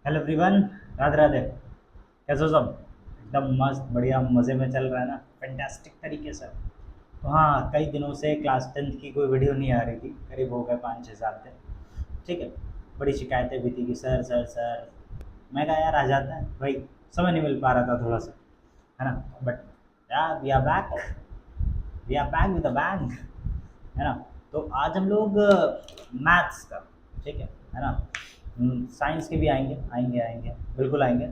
Hello everyone. Radhe Radhe. कैसे हो सब? एकदम मस्त बढ़िया मज़े में चल रहा है ना, फैंटास्टिक तरीके से। तो हाँ, कई दिनों से क्लास टेंथ की कोई वीडियो नहीं आ रही थी, करीब हो गए 5 6 7 दिन। ठीक है। बड़ी शिकायतें भी थी कि सर सर सर। मैं कहा यार आ जाता है भाई, समय नहीं मिल पा रहा था थोड़ा सा, है ना। बट यार we are back with a bang, है ना। तो आज हम लोग मैथ्स का, ठीक है ना। साइंस के भी आएंगे आएंगे आएंगे, बिल्कुल आएंगे।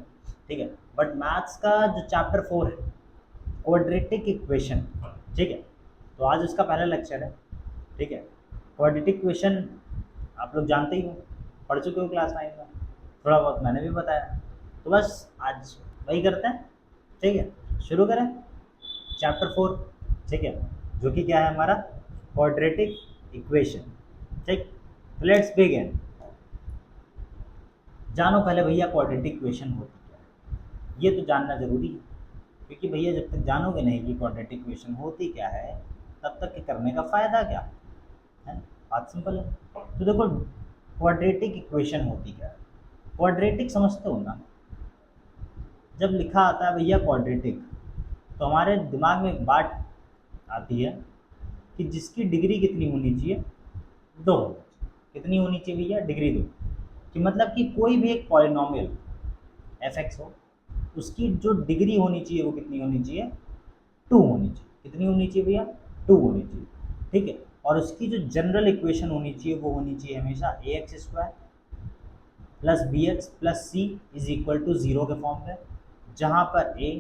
ठीक है। बट मैथ्स का जो चैप्टर 4 है, क्वाड्रेटिक इक्वेशन, ठीक है। तो आज उसका पहला लेक्चर है। ठीक है। क्वाड्रेटिक इक्वेशन आप लोग जानते ही हो, पढ़ चुके हो क्लास 9 में, थोड़ा बहुत मैंने भी बताया। तो बस आज वही करते हैं। ठीक है, शुरू करें चैप्टर 4। ठीक है, जो कि क्या है हमारा, क्वाड्रेटिक इक्वेशन। ठीक। Let's begin. जानो पहले भैया क्वाड्रेटिक इक्वेशन होती क्या है, ये तो जानना जरूरी है। क्योंकि भैया जब तक जानोगे नहीं कि क्वाड्रेटिक इक्वेशन होती क्या है, तब तक के करने का फायदा क्या है। बात सिंपल है। तो देखो, क्वाड्रेटिक इक्वेशन होती क्या है। क्वाड्रेटिक समझते हो ना। जब लिखा आता है भैया क्वाड्रेटिक, तो हमारे दिमाग में एक बात आती है कि जिसकी डिग्री कितनी होनी चाहिए, 2। कितनी होनी चाहिए भैया, डिग्री 2। कि मतलब कि कोई भी एक पॉलिनोमियल एफ एक्स हो, उसकी जो डिग्री होनी चाहिए वो कितनी होनी चाहिए, 2 होनी चाहिए। कितनी होनी चाहिए भैया, 2 होनी चाहिए। ठीक है। और उसकी जो जनरल इक्वेशन होनी चाहिए वो होनी चाहिए हमेशा a x square plus B x plus C is equal to 0 के फॉर्म में, जहाँ पर ए,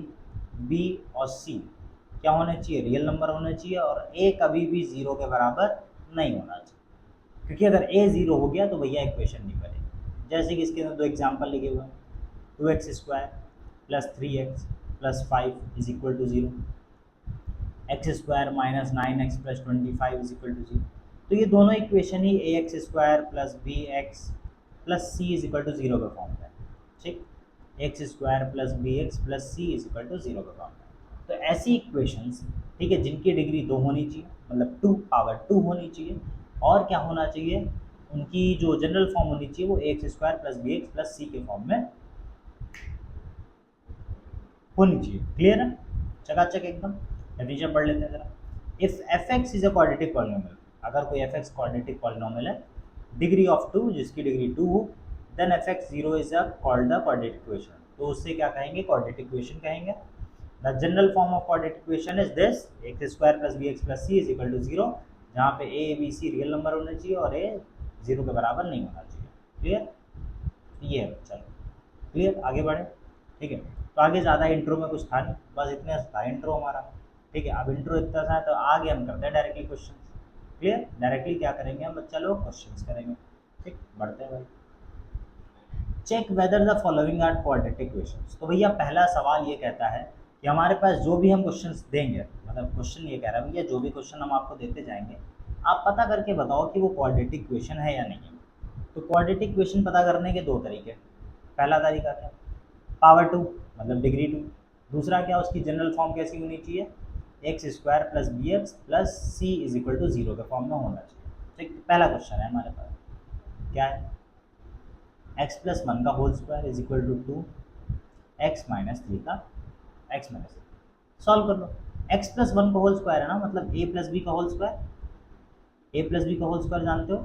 बी और सी क्या होने चाहिए, रियल नंबर होने चाहिए, और ए कभी भी 0 के बराबर नहीं होना चाहिए। क्योंकि अगर ए 0 हो गया तो भैया इक्वेशन नहीं बनेगी। जैसे कि इसके अंदर 2 एग्जाम्पल लिखे हुए हैं। 2x² plus 3x plus 5 is equal to 0, x² minus 9x plus 25 is equal to 0। तो ये दोनों इक्वेशन ही ax² plus bx plus C is equal to 0 के फॉर्म में है। ठीक। x² plus bx plus C is equal to 0 के form में। तो ऐसी इक्वेशंस, ठीक है, जिनकी डिग्री 2 होनी चाहिए, मतलब 2 पावर 2 होनी चाहिए, और क्या होना चाहिए, उनकी जो जनरल फॉर्म होनी चाहिए वो ax² plus bx plus c के फॉर्म में होनी चाहिए। क्लियर है, चकाचक एकदम। डेफिनेशन पढ़ लेते हैं जरा। If F X is a quadratic polynomial, अगर कोई एफ एक्स क्वाड्रेटिक पॉलिनोमियल है, डिग्री ऑफ 2, जिसकी डिग्री 2 हो, then F X 0 is a called the quadratic equation. तो उससे क्या कहेंगे, क्वाड्रेटिक इक्वेशन कहेंगे। The general form of quadratic equation is this, x² plus B x plus C is equal to 0, जहाँ पे A B C real number होने चाहिए और ए 0 के बराबर नहीं होना चाहिए। क्लियर, ये है। चलो क्लियर, आगे बढ़े। ठीक है। तो आगे ज़्यादा इंट्रो में कुछ था नहीं, बस इतने था इंट्रो हमारा। ठीक है। अब इंट्रो इतना था तो आगे हम करते हैं डायरेक्टली क्वेश्चन। क्लियर, डायरेक्टली क्या करेंगे हम बच्चा लोग, क्वेश्चन करेंगे। ठीक, बढ़ते हैं भाई। Check whether the following are quadratic equations. तो भैया पहला सवाल ये कहता है कि हमारे पास जो भी हम क्वेश्चंस देंगे, मतलब क्वेश्चन ये कह रहा है भैया जो भी क्वेश्चन हम आपको देते जाएंगे, आप पता करके बताओ कि वो क्वाड्रेटिक इक्वेशन है या नहीं है। तो क्वाड्रेटिक इक्वेशन पता करने के 2 तरीके। पहला तरीका क्या, पावर 2, मतलब डिग्री 2। दूसरा क्या, उसकी जनरल फॉर्म कैसी होनी चाहिए, x² plus B x plus C is equal to 0 के फॉर्म में होना चाहिए। ठीक, पहला क्वेश्चन है हमारे पास, क्या है, x प्लस 1 का whole square is equal to 2 X minus 3 का x माइनस 3। सॉल्व कर लो। x प्लस 1 का होल स्क्वायर है ना, मतलब a प्लस बी का whole square. a plus B का होल स्क्वायर जानते हो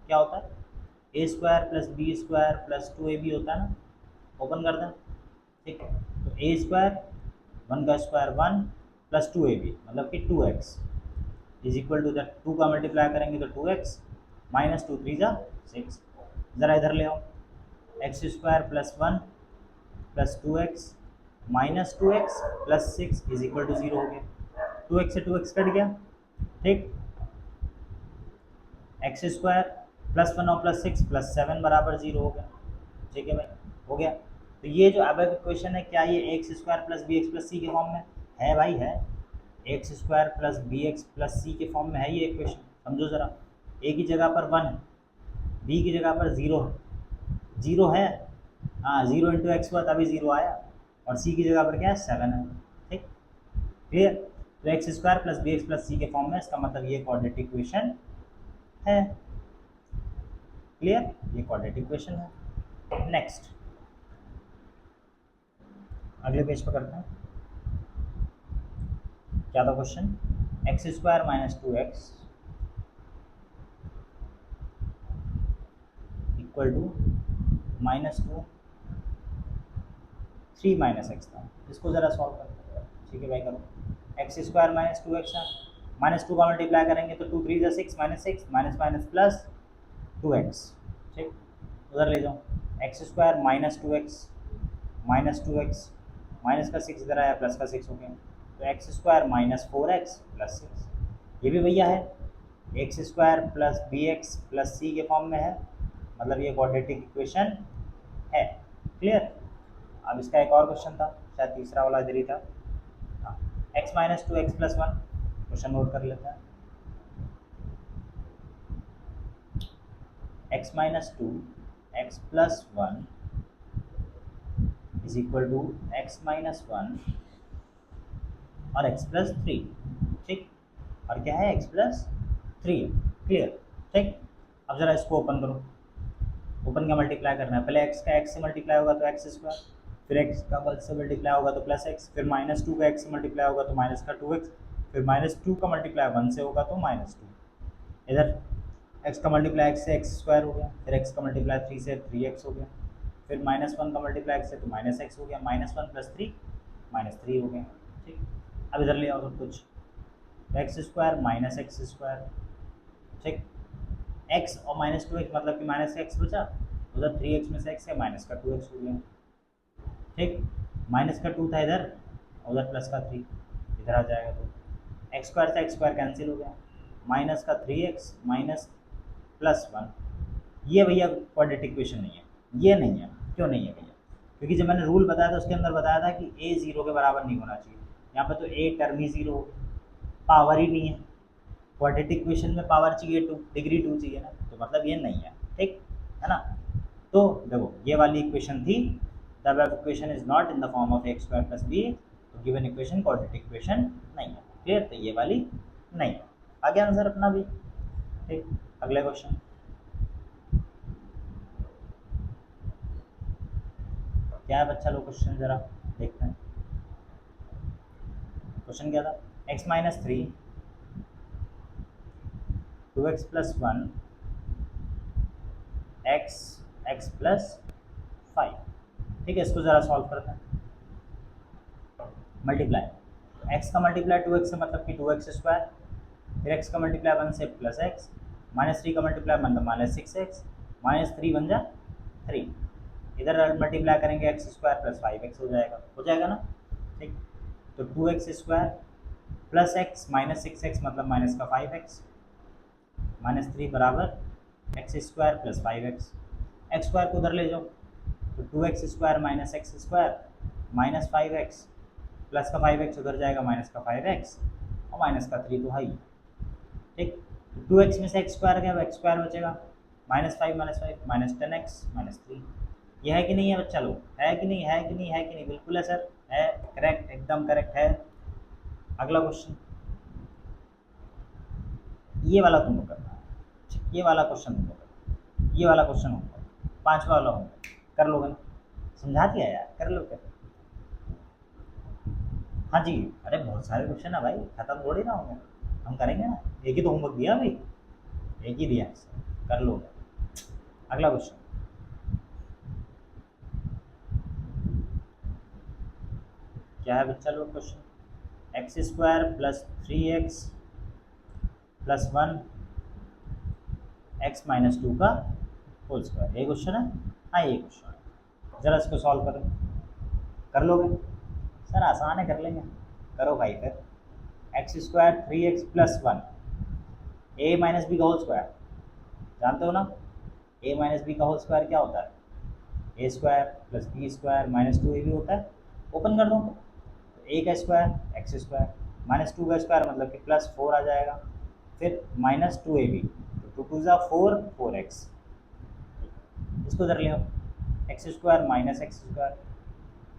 क्या होता है, a² plus b² plus 2ab होता है ना। ओपन कर दें। ठीक है। तो a² 1 का स्क्वायर 1 प्लस 2ab मतलब कि 2x is equal to the 2 का मल्टीप्लाई करेंगे तो 2x माइनस 2 3 जा 6। ज़रा इधर ले आओ, x² plus 1 plus 2x minus 2x plus 6 is equal to 0 हो गया। 2x से 2x कट गया। ठीक। x² प्लस 1 और प्लस 6 प्लस 7 बराबर 0 हो गया। ठीक है भाई, हो गया। तो ये जो अब इक्वेशन है, क्या ये x² plus B x plus c के फॉर्म में है भाई, है। x² plus B x plus c के फॉर्म में है ये इक्वेशन। समझो ज़रा, ए की जगह पर 1 है, बी की जगह पर 0 है, 0 है। हाँ, 0 इंटू एक्स हुआ तभी 0 आया, और सी की जगह पर क्या है, 7 है। ठीक, क्लियर। तो x² plus B x plus c के फॉर्म में, इसका मतलब ये क्वाड्रेटिक इक्वेशन है। क्लियर, ये क्वाड्रेटिक इक्वेशन है। नेक्स्ट, अगले पेज पर करते हैं। क्या था question? X square minus 2x equal to -2 3 minus x था। इसको ज़रा सॉल्व करते हैं। ठीक है भाई, करो। एक्स स्क्वायर माइनस 2x है, -2 का मल्टीप्लाई करेंगे तो 2 3 जा 6 -6 माइनस माइनस प्लस 2x। ठीक, उधर ले जाओ। एक्स स्क्वायर -2x माइनस का 6 इधर आया, प्लस का 6 हो गया, तो x square minus 4x plus 6। ये भी भैया है x square plus B x plus c के फॉर्म में है, मतलब ये क्वाड्रेटिक इक्वेशन है। क्लियर? अब इसका एक और क्वेश्चन था, शायद तीसरा वाला इधर ही था। हाँ, X minus 2x plus 1, question note कर लेते हैं। X minus 2x plus 1 is equal to X minus 1 और x प्लस 3। ठीक, और क्या है? x plus 3। क्लियर? ठीक, अब ज़रा इसको ओपन करो। ओपन का मल्टीप्लाई करना है, पहले x का x से मल्टीप्लाई होगा तो एक्स स्क्वायर, फिर x का 1 से मल्टीप्लाई होगा तो प्लस x, फिर -2 का x से मल्टीप्लाई होगा तो माइनस का 2x, फिर -2 का मल्टीप्लाई 1 से होगा तो -2। इधर x का मल्टीप्लाई x से x स्क्वायर हो गया, फिर x का मल्टीप्लाई 3 से 3x हो गया, फिर -1 का मल्टीप्लाई x से तो -x हो गया, -1 प्लस 3 -3 हो गया। ठीक, अब इधर ले आओ सब कुछ, x square minus X square. ठीक, x और -2x मतलब कि -x बचा, उधर 3x में से x है, माइनस का 2x हो गया। ठीक, माइनस का 2 था इधर, उधर प्लस का 3 इधर आ जाएगा, तो एक्स स्क्वायर से एक्स स्क्वायर कैंसिल हो गया, माइनस का 3x माइनस प्लस 1। ये भैया क्वाड्रेटिक इक्वेशन नहीं है, ये नहीं है। क्यों नहीं है भैया? क्योंकि जब मैंने रूल बताया था उसके अंदर बताया था कि a 0 के बराबर नहीं होना चाहिए। यहाँ पर तो a टर्म ही 0 हो गया, पावर ही नहीं है। क्वाड्रेटिक इक्वेशन में पावर चाहिए 2, डिग्री 2 चाहिए ना, तो मतलब ये नहीं है। ठीक है ना? तो देखो ये वाली इक्वेशन थी, the above equation is not in the form of X square plus B, तो गिवन इक्वेशन क्वाड्रेटिक इक्वेशन नहीं है। क्लियर? तो ये वाली नहीं है। आगे आंसर अपना भी। ठीक, अगले क्वेश्चन। क्या है बच्चा लोग क्वेश्चन, जरा देखते हैं। क्वेश्चन क्या था? X minus 3 2x plus 1 x plus 5। ठीक है, इसको ज़रा सॉल्व करते हैं। मल्टीप्लाई, एक्स का मल्टीप्लाई 2x से मतलब कि 2x स्क्वायर, फिर एक्स का मल्टीप्लाई 1 से प्लस एक्स, -3 का मल्टीप्लाई मतलब -6x, -3 बन जा 3। इधर मल्टीप्लाई करेंगे एक्स स्क्वायर प्लस 5x हो जाएगा ना? ठीक, तो 2x square plus x minus 6x मतलब माइनस का 5x, -3 बराबर x square plus 5x। X square को उधर ले जाओ, तो 2x square minus X square minus 5x, plus का 5x उधर जाएगा, माइनस का 5x और माइनस का 3 तो है ही। ठीक, 2x में से एक्स स्क्वायर गया, एक्स स्क्वायर बचेगा, -5 माइनस 10x माइनस 3। ये है कि नहीं है बच्चा लोग? है कि नहीं? है कि नहीं? है कि नहीं? बिल्कुल है सर, है। करेक्ट, एकदम करेक्ट है। अगला क्वेश्चन, ये वाला तुम लोग करना है। ये वाला क्वेश्चन तुम लोग करना, ये वाला क्वेश्चन होगा, 5वां वाला होगा। कर लोगे ना? समझा दिया यार, कर लो क्या? हाँ जी, अरे बहुत सारे क्वेश्चन है भाई, खत्म थोड़ी ना होंगे, हम करेंगे ना। एक ही तो होमवर्क दिया भाई, एक ही दिया, कर लो। अगला क्वेश्चन, क्या है बच्चा लोग question? X square plus 3x plus 1 x minus 2 का होल स्क्वायर, ये क्वेश्चन है। हाँ ये क्वेश्चन है, ज़रा इसको सॉल्व करो। कर लोगे सर? आसान है, कर लेंगे। करो भाई फिर। X square 3x plus 1 a minus b का होल स्क्वायर, जानते हो ना? ए माइनस बी का होल स्क्वायर क्या होता है? A square plus b square minus 2 a भी होता है। ओपन कर दो, ए का स्क्वायर एक्स स्क्वायर, -2 का स्क्वायर मतलब कि +4 आ जाएगा, फिर -2ab, तो 2 2 4 4x। इसको इधर ले आओ, X square minus X square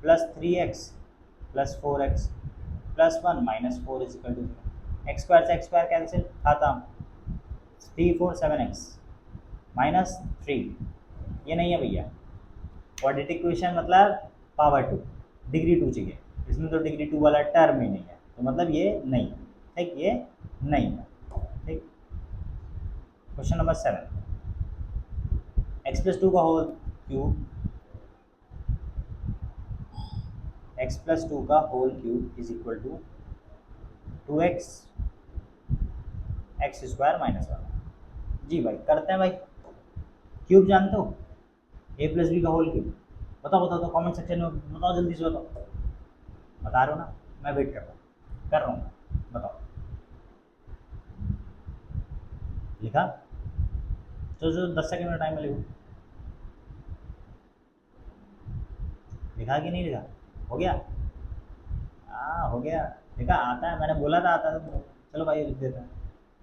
plus 3x plus 4x plus 1 minus 4 is equal to, X square से एक्स स्क्वायर कैंसिल, खाता 3 4 7x -3। ये नहीं है भैया, क्वाड्रेटिक इक्वेशन मतलब पावर 2। डिग्री 2 चाहिए, इसमें तो डिग्री 2 वाला टर्म ही नहीं है, तो मतलब ये नहीं है, ठीक, ये नहीं है, ठीक। क्वेश्चन नंबर 7, x+2 का होल क्यूब, x+2 का whole cube is equal to 2x x² - 1। जी भाई करते हैं भाई, क्यूब जानते हो, a+b का होल क्यूब, बताओ बताओ तो कमेंट सेक्शन में बताओ, जल्दी से बताओ, बता रहे हो ना, मैं वेट कर रहा हूँ, बताओ, लिखा, जो 10 सेकंड में टाइम में लिखो, लिखा कि नहीं लिखा, हो गया, हाँ हो गया, लिखा, आता है, मैंने बोला था आता है तुमको, चलो भाई लिख देते हैं,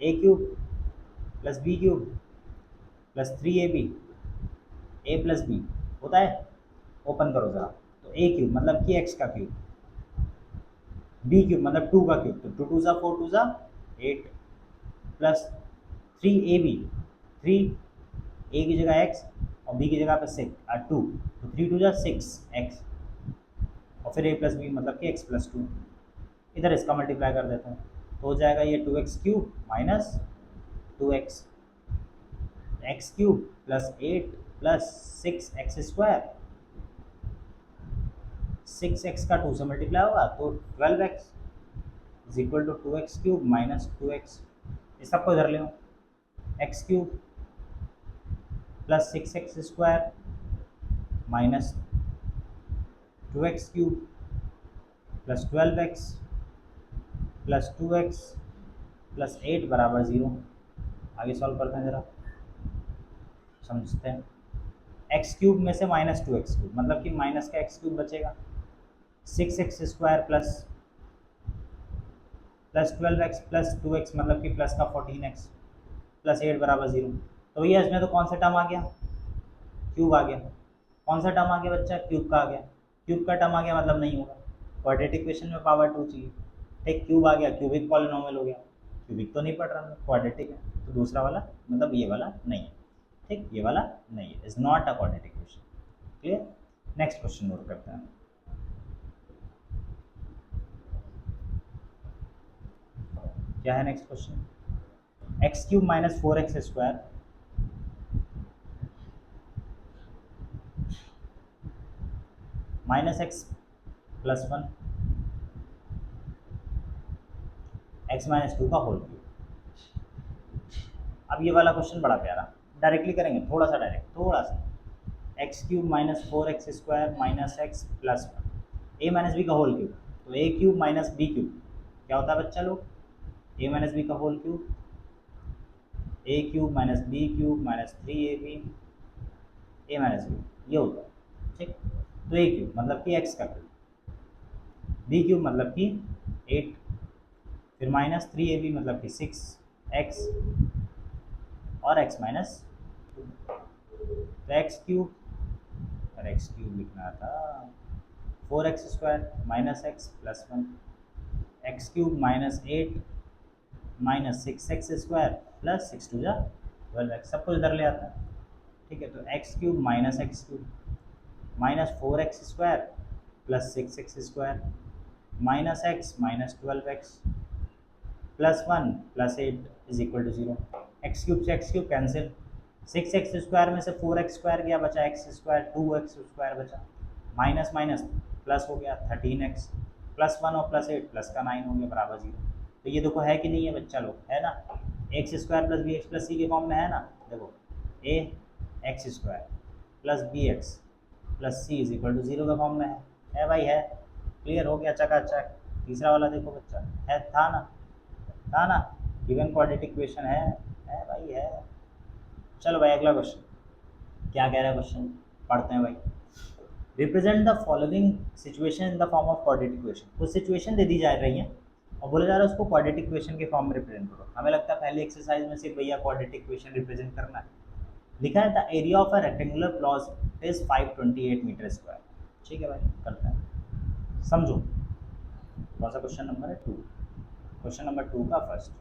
a³ + b³ + 3ab a+b होता है, ओपन करो ज़रा, तो a³ मतलब कि x का क्यूब, b³ मतलब 2 का क्यूब, तो 2 2 ज़ा 4 2 ज़ा 8 प्लस 3ab, 3 a की जगह x और b की जगह पे 2, तो 3 2 ज़ा 6x और फिर a+b मतलब कि x+2, इधर इसका मल्टीप्लाई कर देते हैं, तो हो जाएगा ये 2x³ minus 2x, x³ + 8 + 6x², 6x का 2 से मल्टीप्लाई होगा तो 12x is equal to 2x³ minus 2x, इस सबको इधर ले लो, x³ + 6x² minus 2x³ + 12x + 2x + 8 बराबर 0। आगे सॉल्व करते हैं ज़रा, समझते हैं, x³ में से -2x³ मतलब कि माइनस का x³ बचेगा, 6x² प्लस 12x + 2x मतलब कि प्लस का 14x + 8 बराबर 0। तो भैया इसमें तो कौन सा टर्म आ गया, क्यूब आ गया, कौन सा टर्म आ गया बच्चा, क्यूब का आ गया, क्यूब का टर्म आ गया मतलब नहीं होगा, क्वाड्रेटिक इक्वेशन में पावर 2 चाहिए, एक क्यूब आ गया, क्यूबिक पॉलिनॉमियल हो गया, क्यूबिक तो नहीं पढ़ रहा, क्वाड्रेटिक है, तो दूसरा वाला मतलब ये वाला नहीं है, ठीक, ये वाला नहीं है, is not a quadratic equation, clear. Next question note करते हैं, क्या है next question, x³ - 4x² -x + 1 x - 2 का होल क्यूब। अब ये वाला क्वेश्चन बड़ा प्यारा, डायरेक्टली करेंगे, थोड़ा सा डायरेक्ट, थोड़ा सा, x³ - 4x² - x + 1 a - b का होल क्यूब, तो a³ - b³ क्या होता है बच्चा लोग, a - b का whole cube, a³ - b³ - 3ab a - b, ये होता है, ठीक, तो a³ मतलब कि x का क्यूब, b³ मतलब कि 8, फिर -3ab मतलब कि 6x और x - 2, तो x³ और x³ लिखना था 4x² - x + 1 x³ - 8 -6x² + 6 2 जा 12x, सबको इधर ले आता है, ठीक है, तो x³ - x³ -4x² + 6x² -x -12x +1 + 8 is equal to 0, x³ से x³ कैंसिल, 6x² में से 4x² गया, बचा x², 2x² बचा, माइनस माइनस प्लस हो गया 13x, +1 और +8 प्लस का 9 हो गया बराबर 0। तो ये देखो है कि नहीं है बच्चा लोग, है ना, x² + bx + c के फॉर्म में है ना, देखो a x² + bx + c is equal to 0 के फॉर्म में है भाई, है, क्लियर हो गया, चकाचक। तीसरा वाला देखो बच्चा, है, था ना, गिवन क्वाड्रेटिक इक्वेशन है भाई, है। चलो भाई अगला क्वेश्चन, क्या कह रहा है क्वेश्चन, पढ़ते हैं भाई, represent the following situation in the form of quadratic equation, कुछ सिचुएशन दे दी जा रही है और बोला जा रहा है उसको क्वाड्रेटिक इक्वेशन के फॉर्म में रिप्रेजेंट करो, हमें लगता है पहले एक्सरसाइज में सिर्फ भैया क्वाड्रेटिक इक्वेशन रिप्रेजेंट करना है, लिखा है the area of a rectangular plot is 528 metre square, ठीक है भाई करते हैं, समझो कौन सा क्वेश्चन नंबर है 2, क्वेश्चन नंबर 2 का फर्स्ट,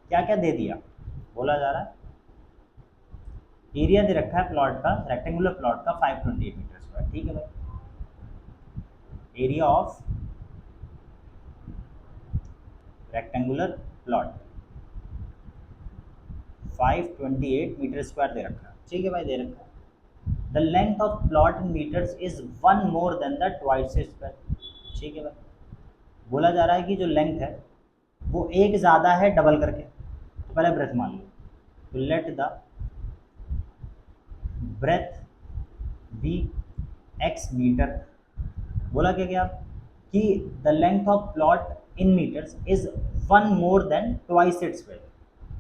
क्या क्या दे दिया, बोला जा रहा है एरिया दे रखा है प्लॉट का, रेक्टेंगुलर प्लॉट का 528 मीटर स्क्वायर, ठीक है भाई, area of rectangular plot 528 metre square दे रखा है, ठीक है भाई, दे रखा है। The length of plot in metres is one more than the twice square, ठीक है भाई। बोला जा रहा है कि जो लेंथ है वो एक ज़्यादा है डबल करके, तो पहले ब्रेथ मान लो, तो let the breadth be X metre. बोला क्या क्या कि the length of plot in metres is one more than twice its breadth,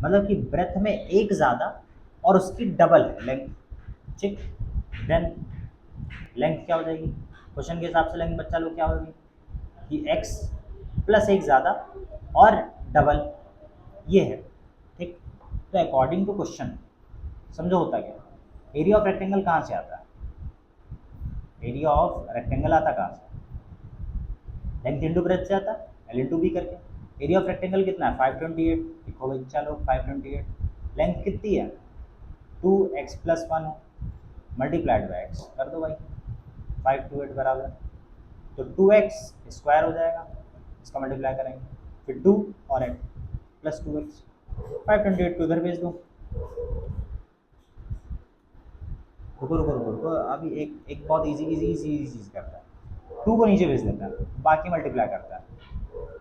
मतलब कि ब्रेथ में एक ज़्यादा और उसकी डबल है लेंथ, ठीक। देन लेंथ क्या हो जाएगी, क्वेश्चन के हिसाब से लेंथ बच्चा लोग क्या होगी कि x प्लस एक ज़्यादा और डबल ये है, ठीक। तो अकॉर्डिंग टू क्वेश्चन समझो होता क्या, एरिया ऑफ रेक्टेंगल कहाँ से आता है, एरिया ऑफ रेक्टेंगल आता कहाँ से, लेंथ इंटू ब्रेथ से आता है, एल इंटू बी करके। एरिया ऑफ रेक्टेंगल कितना है 528, लिखो भाई चलो 528। लेंथ कितनी है 2x प्लस 1 है, मल्टीप्लाइड बाई एक्स कर दो भाई, 528 बराबर, तो 2x स्क्वायर हो जाएगा, इसका मल्टीप्लाई करेंगे, फिर 2 और x प्लस 2x, 528 को इधर भेज दो। रुको रुको रुको रुको, अभी एक बहुत इजी इजी इजी इजी चीज़ करता है, 2 को नीचे भेज देता है, बाकी मल्टीप्लाई करता है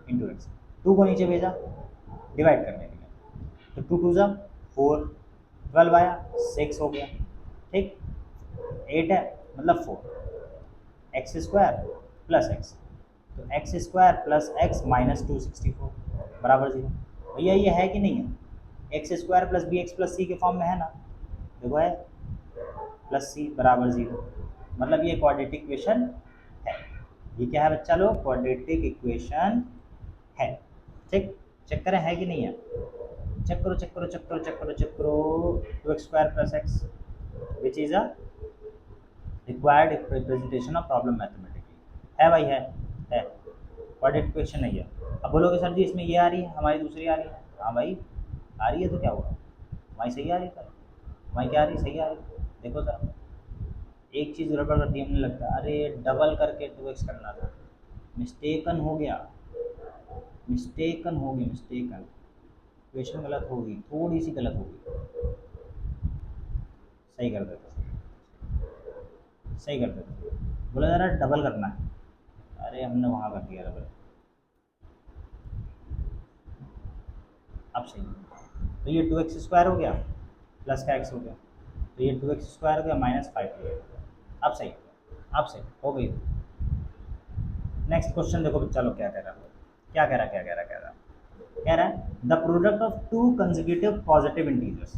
इंटू एक्स। 2 को नीचे भेजा डिवाइड करने के लिए, तो 2 2 जा 4, 12 आया 6 हो गया, ठीक। 8 है मतलब 4, एक्स स्क्वायर प्लस एक्स, तो x square plus x minus 264 बराबर 0। भैया ये है कि नहीं है, x square plus B x plus c के फॉर्म में है ना, देखो है प्लस सी बराबर 0, मतलब ये क्वाड्रेटिक इक्वेशन है। ये क्या है बच्चा लोग, क्वाड्रेटिक इक्वेशन है, ठीक। चेक करें है कि नहीं है, चेक करो चेक करो चेक करो चेक करो चेक करो, 2x square plus x which is a required representation of problem mathematically, है भाई है क्वाड्रेटिक इक्वेशन नहीं है। अब बोलोगे सर जी इसमें ये आ रही है, हमारी दूसरी आ रही है, हाँ भाई आ रही है, तो क्या हुआ, हमारी सही आ रही है, हमारी क्या आ रही है, सही आ रही है। देखो सर एक चीज़ गड़बड़ कर दी हमने, लगता है अरे डबल करके 2x करना था, मिस्टेकन हो गया, मिस्टेकन हो गई, मिस्टेकन इक्वेशन गलत होगी, थोड़ी सी गलत होगी, सही कर देते, सही कर देते। बोला जा रहा है डबल करना है, अरे हमने वहाँ कर दिया डबल, अब सही है। तो ये 2x स्क्वायर हो गया प्लस का x हो गया, तो ये 2x स्क्वायर हो गया माइनस 5 हो गया, अब सही, अब सही हो गई। नेक्स्ट क्वेश्चन देखो बच्चा लोग क्या कह रहा है, क्या कह रहा है, क्या कह रहा है, कह रहा है the product of two consecutive positive integers,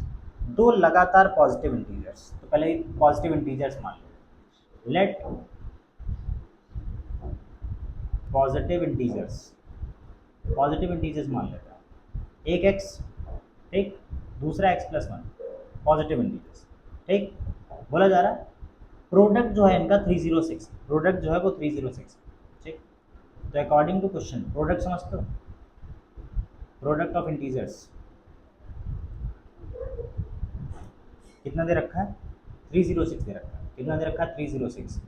दो लगातार पॉजिटिव इंटीजर्स, तो पहले पॉजिटिव इंटीजर्स मान लो, let positive integers, positive integers मान लेते हैं, एक एक्स, ठीक, दूसरा एक्स प्लस 1, पॉजिटिव इंटीजर्स, ठीक। बोला जा रहा है प्रोडक्ट जो है इनका 306, प्रोडक्ट जो है वो 306, ठीक। तो अकॉर्डिंग टू क्वेश्चन प्रोडक्ट समझते हो, प्रोडक्ट ऑफ इंटीजर्स कितना दे रखा है 306 दे रखा है, कितना दे रखा है 306,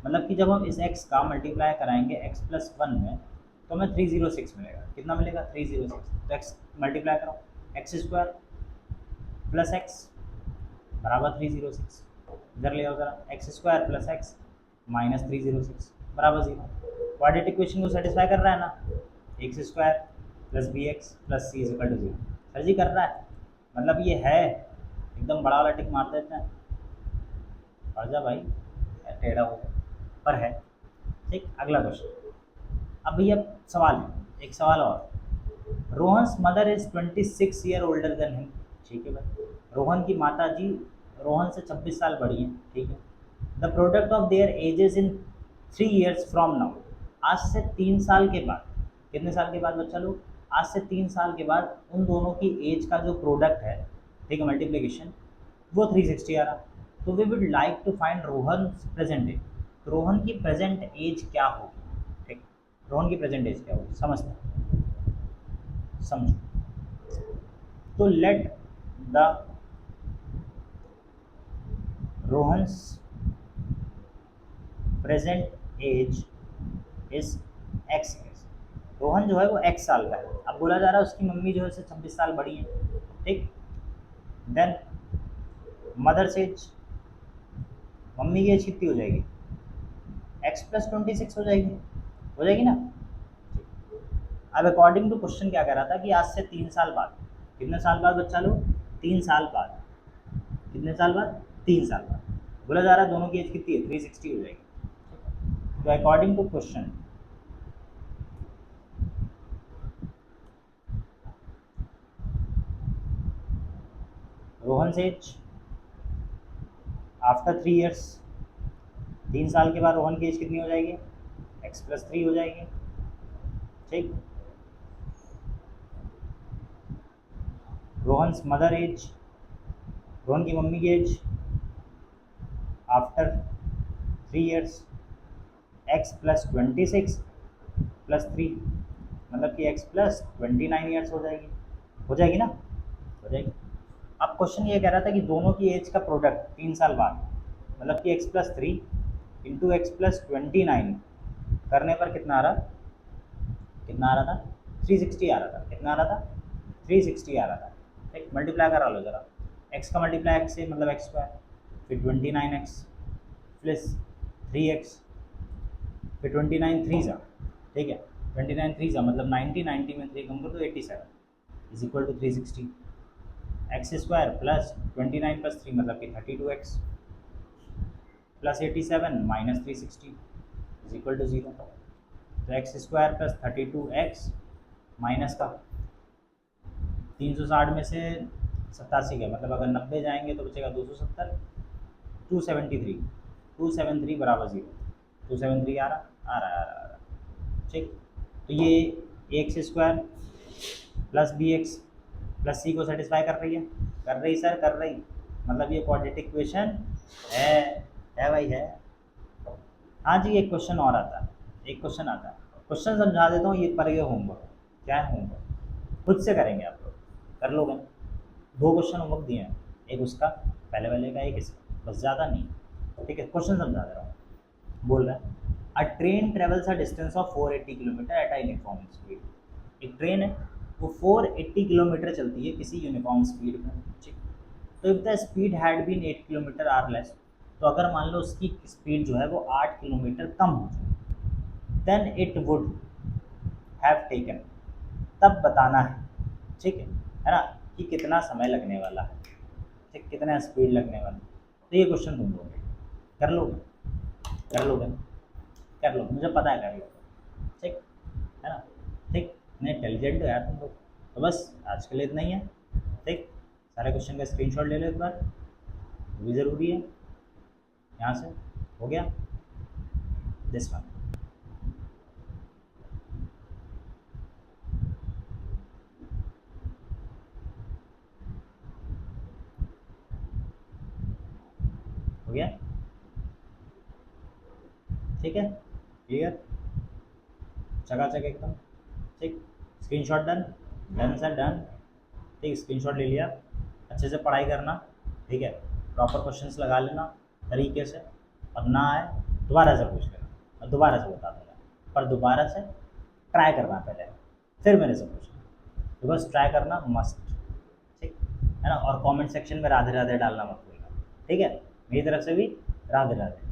मतलब कि जब हम इस x का मल्टीप्लाई कराएंगे x प्लस 1 में तो हमें 306 मिलेगा, कितना मिलेगा 306, तो x मल्टीप्लाई करो, एक्स स्क्वायर प्लस एक्स बराबर 306, इधर ले आओ जरा, x square plus x minus 306 बराबर 0, क्वाड्रेटिक इक्वेशन को सेटिस्फाई कर रहा है ना, x square plus B x plus C is equal to 0, sir ji कर रहा है, मतलब ये है, एकदम बड़ा वाला टिक मार देते हैं, पढ़ जा भाई टेढ़ा हो गया पर है, ठीक। अगला क्वेश्चन, अब भैया सवाल है, एक सवाल और, Rohan's mother is 26 year older than him, ठीक है भाई, रोहन की माता जी रोहन से 26 साल बड़ी हैं, ठीक है। The product of their edges in 3 years from now, आज से 3 साल के बाद, कितने साल के बाद बच्चा लोग, आज से 3 साल के बाद उन दोनों की एज का जो प्रोडक्ट है, ठीक है, मल्टीप्लिकेशन वो 360 आ रहा, तो we would like to find Rohan present age, तो रोहन की प्रेजेंट एज क्या होगी, ठीक, रोहन की प्रेजेंट एज क्या होगी समझते समझो, तो let the Rohan's present age is X years. Rohan जो है वो एक्स साल का है। अब बोला जा रहा है उसकी मम्मी जो है उससे 26 साल बड़ी है, ठीक। देन मदर्स एज, मम्मी की एज कितनी हो जाएगी, एक्स प्लस 26 हो जाएगी ना। अब अकॉर्डिंग टू क्वेश्चन क्या कह रहा था कि आज से 3 साल बाद, कितने साल बाद बच्चा लोग, 3 साल बाद, कितने साल बाद, 3 साल बाद बोला जा रहा है दोनों की एज कितनी है, 360 हो जाएगी। तो according to question Rohan age after 3 years, 3 साल के बाद रोहन की एज कितनी हो जाएगी, एक्स प्लस 3 हो जाएगी, ठीक। रोहन्स मदर एज, रोहन की मम्मी की age after 3 years, X plus 26 plus 3, मतलब कि एक्स प्लस 29 ईयर्स हो जाएगी ना, हो जाएगी। अब क्वेश्चन ये कह रहा था कि दोनों की एज का प्रोडक्ट 3 साल बाद, मतलब कि x plus 3 into x plus 29 करने पर कितना आ रहा, कितना आ रहा था, 360 आ रहा था। कितना आ रहा था, 360 आ रहा था, ठीक। मल्टीप्लाई करा लो जरा, एक्स का मल्टीप्लाई एक्स से मतलब एक्स स्क्वायर, फिर 29x प्लस 3x, फिर 29 थ्री सा, ठीक है, 29 थ्री सा मतलब 90 में 3 कम कर दो 87 is equal to 360, X square plus 29 plus 3 मतलब कि 32x plus 87 minus 360 is equal to 0। तो x square plus 32x minus का 360 में से 87 का मतलब अगर 90 जाएंगे तो बचेगा 270, 273 बराबर 0, 273 आ रहा, ठीक। तो ये x square plus B x plus c को सेटिस्फाई कर रही है, कर रही सर, कर रही, मतलब ये क्वाड्रेटिक इक्वेशन है भाई है। हाँ जी, एक क्वेश्चन और आता है, एक क्वेश्चन आता है, क्वेश्चन समझा देता हूँ, ये पर ये होमवर्क, क्या है होमवर्क, खुद से करेंगे आप लोग, कर लोगे। 2 क्वेश्चन होमवर्क दिए हैं, एक उसका पहले वाले का, एक इसका, बस ज़्यादा नहीं, ठीक है। क्वेश्चन समझा दे रहा हूँ, बोल रहा है अ train travels a distance of 480 kilometre at a uniform speed. एक ट्रेन है वो 480 किलोमीटर चलती है किसी यूनिफॉर्म स्पीड में, ठीक। तो if the speed had been 8 kilometre or less, तो अगर मान लो उसकी स्पीड जो है वो 8 किलोमीटर कम हो जाए, then it would have taken, तब बताना है, ठीक है ना, कि कितना समय लगने वाला है, ठीक, कितना स्पीड लगने वाला है। तो ये क्वेश्चन तुम लोगे, कर लोगे, कर लोगे, कर लो, मुझे पता है कर लो, ठीक है ना, ठीक। नहीं इंटेलिजेंट हो यार तुम लोग। तो बस आज के लिए इतना ही है, ठीक। सारे क्वेश्चन का स्क्रीनशॉट ले लो एक बार, वो भी ज़रूरी है। यहाँ से हो गया दिस वन, हो गया, ठीक है, क्लियर, चकाचक एकदम, ठीक। Screenshot done, done sir done, ठीक। स्क्रीनशॉट ले लिया, अच्छे से पढ़ाई करना, ठीक है, प्रॉपर क्वेश्चंस लगा लेना तरीके से, और ना आए दोबारा से पूछ लेना, और दोबारा से बता दूँगा, पर दोबारा से ट्राई करना पहले, फिर मेरे से पूछना, तो बस ट्राई करना मस्ट, ठीक है ना। और कमेंट सेक्शन में राधे राधे डालना मत भूलना, ठीक है। मेरी तरफ से भी राधे राधे।